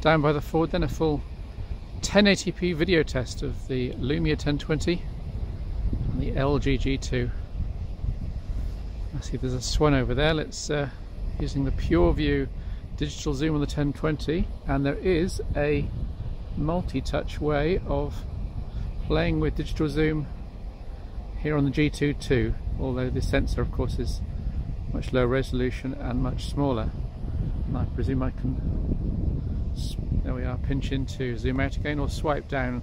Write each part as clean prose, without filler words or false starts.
down by the Ford, then a full 1080p video test of the Lumia 1020 and the LG G2. I see there's a swan over there. Let's using the pure view digital zoom on the 1020, and there is a multi-touch way of playing with digital zoom here on the G2 too, although the sensor of course is much lower resolution and much smaller. And I presume I can, there we are, pinch in to zoom out again or swipe down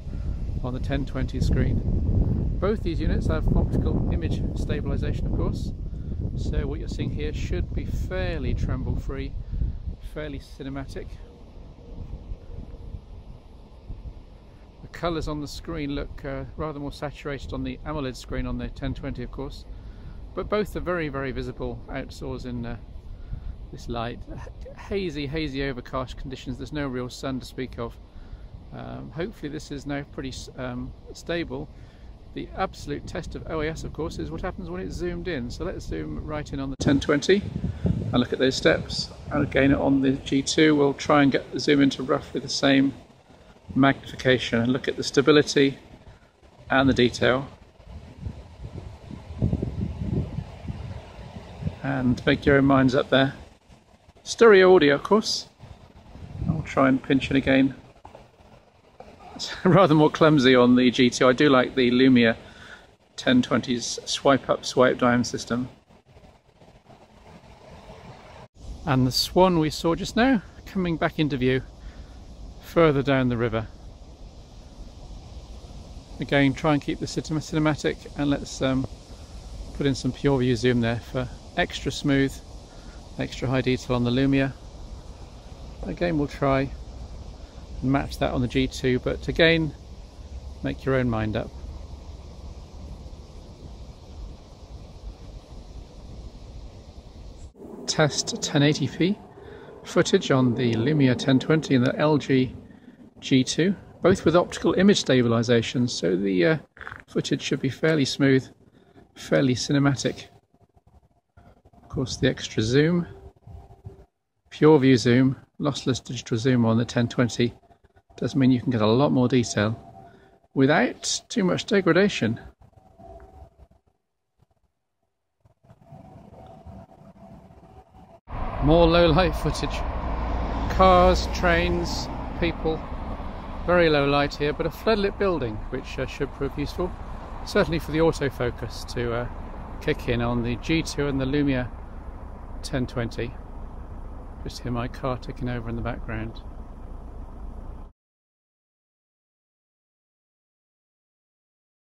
on the 1020 screen. Both these units have optical image stabilization of course, so what you're seeing here should be fairly tremble free, fairly cinematic. The colours on the screen look rather more saturated on the AMOLED screen on the 1020 of course, but both are very visible outdoors in this light. Hazy overcast conditions, there's no real sun to speak of. Hopefully this is now pretty stable. The absolute test of OAS of course is what happens when it's zoomed in, so let's zoom right in on the 1020 and look at those steps, and again on the G2 we'll try and get the zoom into roughly the same magnification and look at the stability and the detail, and make your own minds up there. Stereo audio of course. I'll try and pinch it again. It's rather more clumsy on the G2. I do like the Lumia 1020's swipe up swipe down system. And the swan we saw just now coming back into view further down the river. Again, try and keep the cinematic, and let's put in some pure view zoom there for extra smooth, extra high detail on the Lumia. Again, we'll try and match that on the G2, but again, make your own mind up. Test 1080p footage on the Lumia 1020 and the LG G2, both with optical image stabilization, so the footage should be fairly smooth, fairly cinematic. Of course, the extra zoom, pure view zoom, lossless digital zoom on the 1020 does mean you can get a lot more detail without too much degradation. More low light footage. Cars, trains, people. Very low light here, but a floodlit building, which should prove useful. Certainly for the autofocus to kick in on the G2 and the Lumia 1020. Just hear my car ticking over in the background.